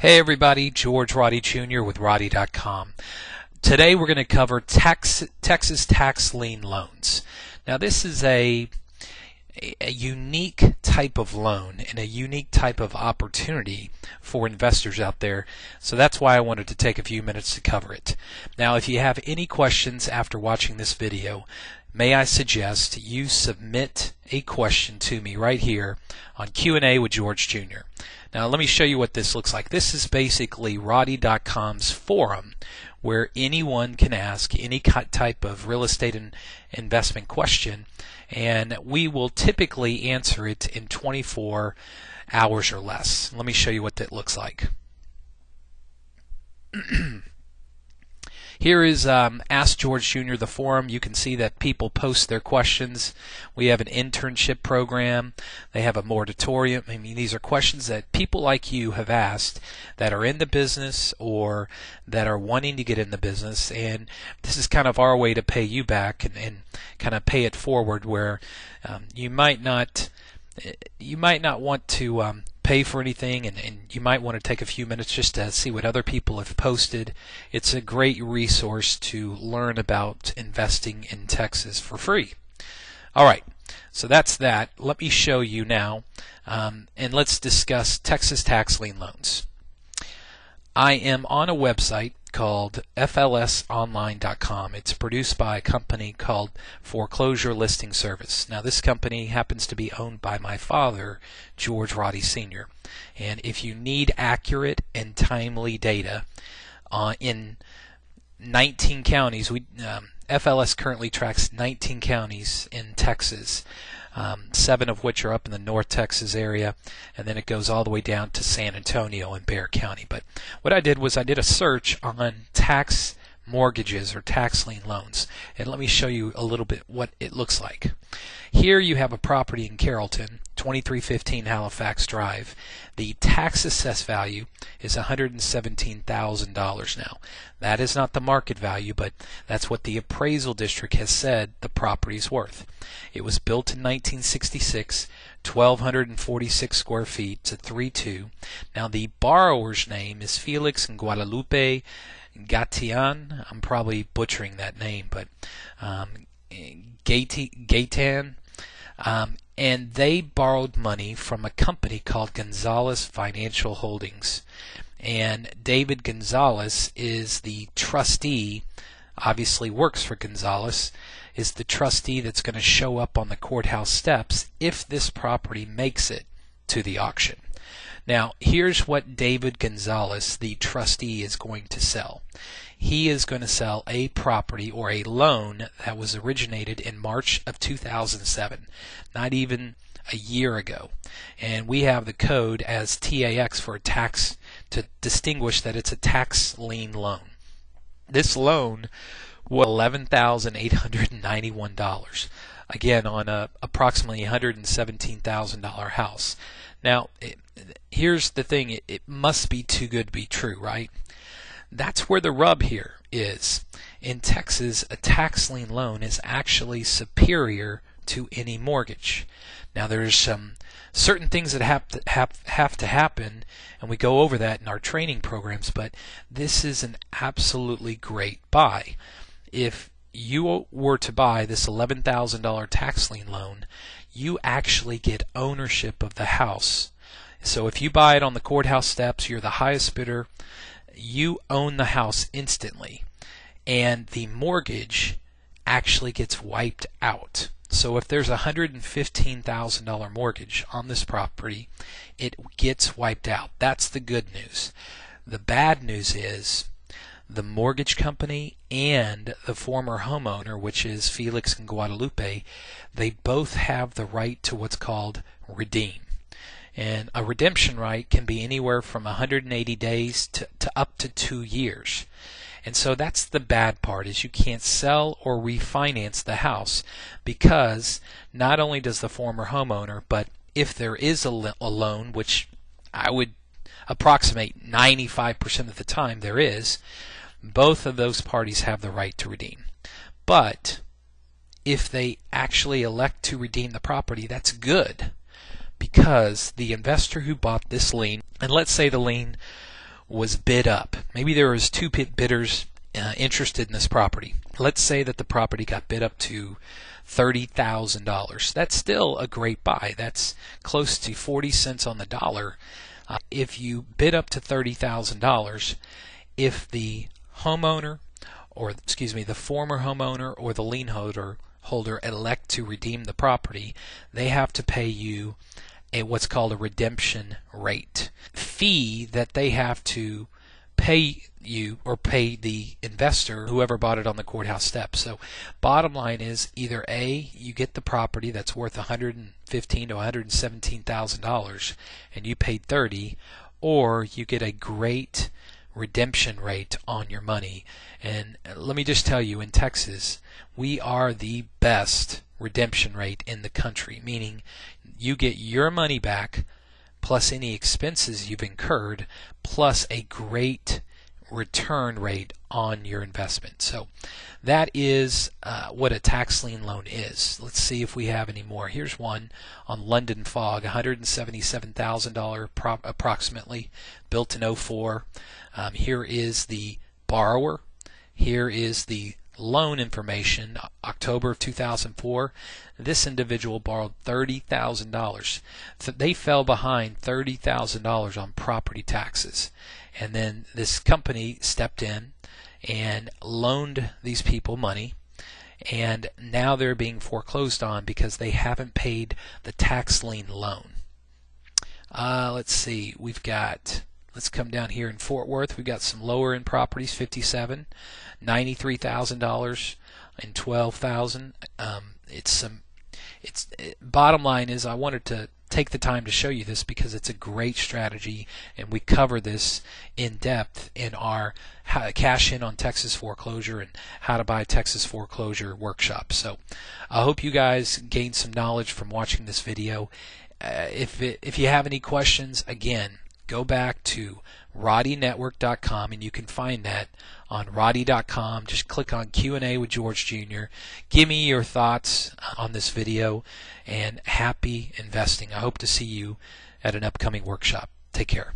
Hey everybody, Roddy Jr. with Roddy.com. Today we're going to cover Texas tax lien loans. Now this is a unique type of loan and a unique type of opportunity for investors out there. So that's why I wanted to take a few minutes to cover it. Now if you have any questions after watching this video, may I suggest you submit a question to me right here on Q&A with George Jr. Now let me show you what this looks like. This is basically Roddy.com's forum where anyone can ask any type of real estate and investment question, and we will typically answer it in 24 hours or less. Let me show you what that looks like. Here is Ask George Jr., the forum. You can see that people post their questions. We have an internship program. They have a moratorium. I mean, these are questions that people like you have asked that are in the business or that are wanting to get in the business. And this is kind of our way to pay you back and kind of pay it forward, where you might not want to pay for anything, and you might want to take a few minutes just to see what other people have posted. It's a great resource to learn about investing in Texas for free. Alright, so that's that. Let me show you now, and let's discuss Texas tax lien loans. I am on a website called flsonline.com. It's produced by a company called Foreclosure Listing Service. Now this company happens to be owned by my father, George Roddy Sr. And if you need accurate and timely data in 19 counties, FLS currently tracks 19 counties in Texas, 7 of which are up in the North Texas area, and then it goes all the way down to San Antonio and Bexar County. But what I did was I did a search on tax mortgages or tax lien loans, and let me show you a little bit what it looks like. Here you have a property in Carrollton, 2315 Halifax Drive. The tax assessed value is $117,000 now. That is not the market value, but that's what the appraisal district has said the property is worth. It was built in 1966, 1,246 square feet, it's a 3-2. Now the borrower's name is Felix and Guadalupe Gatian. I'm probably butchering that name, but Gaitan. And they borrowed money from a company called Gonzalez Financial Holdings. And David Gonzalez is the trustee, obviously works for Gonzalez, is the trustee that's going to show up on the courthouse steps if this property makes it to the auction. Now, here's what David Gonzalez, the trustee, is going to sell. He is going to sell a property or a loan that was originated in March of 2007, not even a year ago. And we have the code as TAX for a tax to distinguish that it's a tax lien loan. This loan was $11,891. Again, on a approximately $117,000 house. Now, here's the thing, it must be too good to be true, right? That's where the rub here is. In Texas, a tax lien loan is actually superior to any mortgage. Now, there's some certain things that have to happen, and we go over that in our training programs, but this is an absolutely great buy. If you were to buy this $11,000 tax lien loan, you actually get ownership of the house. So if you buy it on the courthouse steps, you're the highest bidder, you own the house instantly, and the mortgage actually gets wiped out. So if there's a $115,000 mortgage on this property, it gets wiped out. That's the good news. The bad news is the mortgage company and the former homeowner, which is Felix and Guadalupe, they both have the right to what's called redeem. And a redemption right can be anywhere from 180 days to up to 2 years. And so that's the bad part, is you can't sell or refinance the house, because not only does the former homeowner, but if there is a loan, which I would approximate 95% of the time there is, both of those parties have the right to redeem. But if they actually elect to redeem the property, that's good, because the investor who bought this lien, and let's say the lien was bid up. Maybe there was two bidders interested in this property. Let's say that the property got bid up to $30,000. That's still a great buy. That's close to 40 cents on the dollar. If you bid up to $30,000, if the homeowner, or the former homeowner or the lien holder elect to redeem the property, they have to pay you what's called a redemption rate fee that they have to pay you or pay the investor, whoever bought it on the courthouse steps. So bottom line is either A, you get the property that's worth $115,000 to $117,000 and you paid $30,000, or you get a great redemption rate on your money. And let me just tell you, in Texas, we are the best redemption rate in the country, meaning you get your money back plus any expenses you've incurred plus a great return rate on your investment. So that is what a tax lien loan is. Let's see if we have any more. Here's one on London Fog, $177,000 approximately, built in 04. Here is the borrower. Here is the loan information, October of 2004. This individual borrowed $30,000. So they fell behind $30,000 on property taxes. And then this company stepped in and loaned these people money, and now they're being foreclosed on because they haven't paid the tax lien loan. Let's see, let's come down here in Fort Worth. We've got some lower end properties, 57, $93,000 and $12,000. Bottom line is, I wanted to take the time to show you this because it's a great strategy, and we cover this in depth in our cash in on Texas foreclosure and how to buy Texas foreclosure workshop. So I hope you guys gained some knowledge from watching this video. If you have any questions, again, go back to roddynetwork.com and you can find that on roddy.com. Just click on Q&A with George Jr. Give me your thoughts on this video, and happy investing. I hope to see you at an upcoming workshop. Take care.